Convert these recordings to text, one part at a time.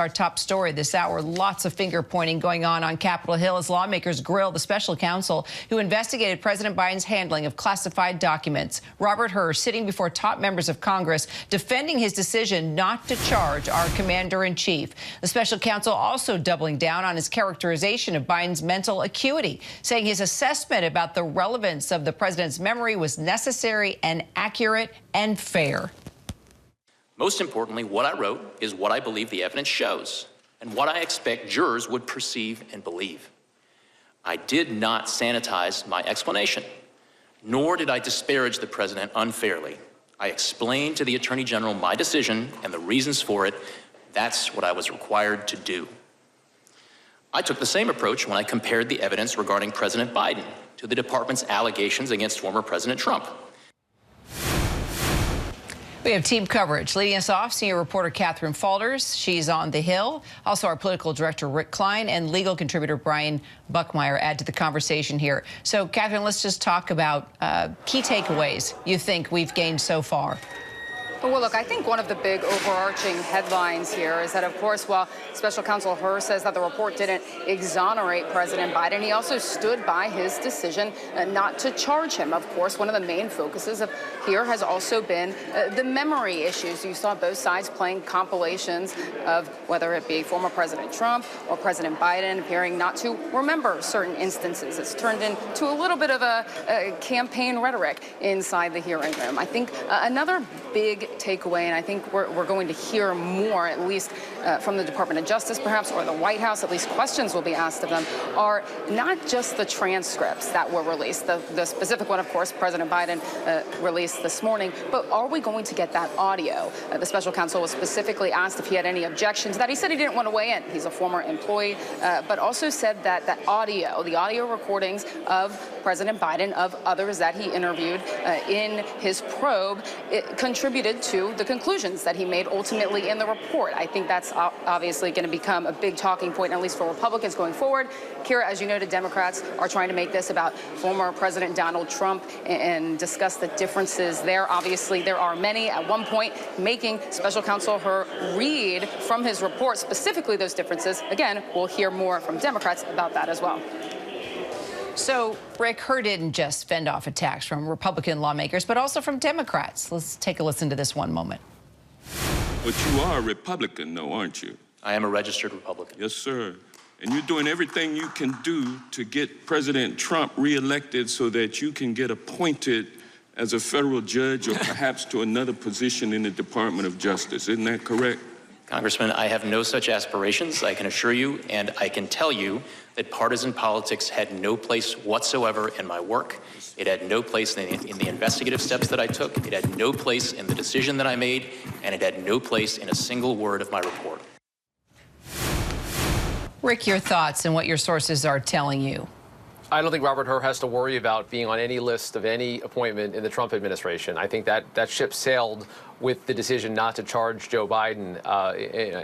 Our top story this hour, lots of finger pointing going on Capitol Hill as lawmakers grill the special counsel who investigated President Biden's handling of classified documents. Robert Hur sitting before top members of Congress defending his decision not to charge our commander-in-chief. The special counsel also doubling down on his characterization of Biden's mental acuity, saying his assessment about the relevance of the president's memory was necessary and accurate and fair. Most importantly, what I wrote is what I believe the evidence shows and what I expect jurors would perceive and believe. I did not sanitize my explanation, nor did I disparage the president unfairly. I explained to the Attorney General my decision and the reasons for it. That's what I was required to do. I took the same approach when I compared the evidence regarding President Biden to the department's allegations against former President Trump. We have team coverage. Leading us off, senior reporter Catherine Falders. She's on the Hill. Also, our political director, Rick Klein, and legal contributor Brian Buckmeyer add to the conversation here. So, Catherine, let's just talk about key takeaways you think we've gained so far. Well, look, I think one of the big overarching headlines here is that, of course, while Special Counsel Hur says that the report didn't exonerate President Biden, he also stood by his decision not to charge him. Of course, one of the main focuses of here has also been the memory issues. You saw both sides playing compilations of whether it be former President Trump or President Biden appearing not to remember certain instances. It's turned into a little bit of a campaign rhetoric inside the hearing room. I think another big takeaway, and I think we're going to hear more, at least from the Department of Justice, perhaps, or the White House, at least questions will be asked of them, are not just the transcripts that were released. The specific one, of course, President Biden released this morning, but are we going to get that audio? The special counsel was specifically asked if he had any objections. That he said he didn't want to weigh in. He's a former employee, but also said that the audio recordings of President Biden, of others that he interviewed in his probe, it contributed to the conclusions that he made ultimately in the report. I think that's obviously going to become a big talking point, at least for Republicans going forward. Kira, as you noted, Democrats are trying to make this about former President Donald Trump and discuss the differences there. Obviously, there are many. At one point, making Special Counsel Hur read from his report specifically those differences. Again, we'll hear more from Democrats about that as well. So, Rick, Hur didn't just fend off attacks from Republican lawmakers, but also from Democrats. Let's take a listen to this one moment. But you are a Republican, though, aren't you? I am a registered Republican. Yes, sir. And you're doing everything you can do to get President Trump reelected so that you can get appointed as a federal judge or perhaps to another position in the Department of Justice. Isn't that correct? Congressman, I have no such aspirations, I can assure you, and I can tell you that partisan politics had no place whatsoever in my work. It had no place in the investigative steps that I took. It had no place in the decision that I made, and it had no place in a single word of my report. Rick, your thoughts and what your sources are telling you. I don't think Robert Hur has to worry about being on any list of any appointment in the Trump administration. I think that ship sailed with the decision not to charge Joe Biden.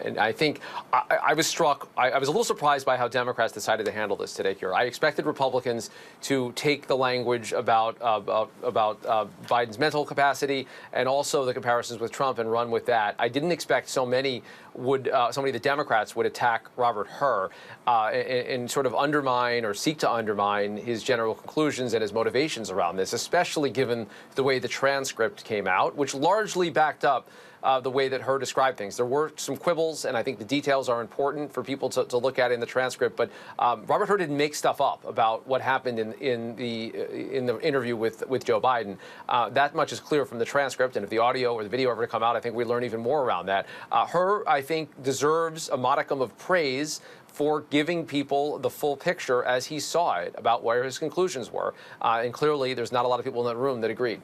And I think I was struck. I was a little surprised by how Democrats decided to handle this today here. I expected Republicans to take the language about Biden's mental capacity and also the comparisons with Trump and run with that. I didn't expect so many of the Democrats would attack Robert Hur and sort of undermine or seek to undermine his general conclusions and his motivations around this, especially given the way the transcript came out, which largely backed up the way that Hur described things. There were some quibbles, and I think the details are important for people to look at in the transcript. But Robert Hur didn't make stuff up about what happened in the interview with Joe Biden. That much is clear from the transcript, and if the audio or the video ever come out, I think we learn even more around that. Hur, I think, deserves a modicum of praise for giving people the full picture as he saw it about where his conclusions were. And clearly, there's not a lot of people in that room that agreed.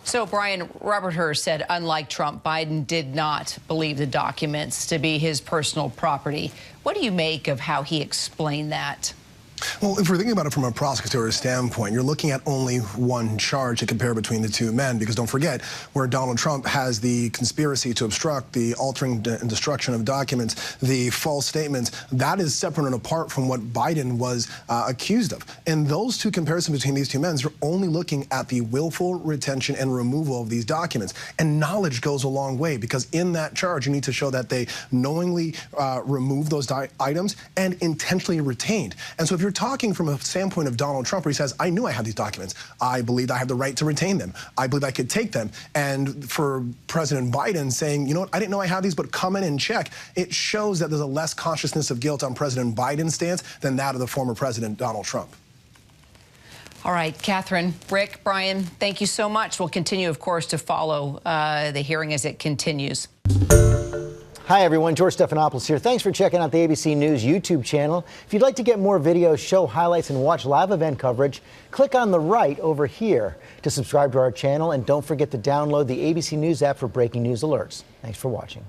So, Brian, Robert Hur said, unlike Trump, Biden did not believe the documents to be his personal property. What do you make of how he explained that? Well, if we're thinking about it from a prosecutorial standpoint, you're looking at only one charge to compare between the two men, because don't forget, where Donald Trump has the conspiracy to obstruct, the altering and destruction of documents, the false statements, that is separate and apart from what Biden was accused of. And those two comparisons between these two men, you're only looking at the willful retention and removal of these documents. And knowledge goes a long way, because in that charge, you need to show that they knowingly removed those items and intentionally retained. And so if you're talking from a standpoint of Donald Trump, where he says, I knew I had these documents. I believed I had the right to retain them. I believed I could take them. And for President Biden saying, you know what, I didn't know I had these, but come in and check, it shows that there's a less consciousness of guilt on President Biden's stance than that of the former President Donald Trump. All right, Catherine, Rick, Brian, thank you so much. We'll continue, of course, to follow the hearing as it continues. Hi, everyone. George Stephanopoulos here. Thanks for checking out the ABC News YouTube channel. If you'd like to get more videos, show highlights, and watch live event coverage, click on the right over here to subscribe to our channel. And don't forget to download the ABC News app for breaking news alerts. Thanks for watching.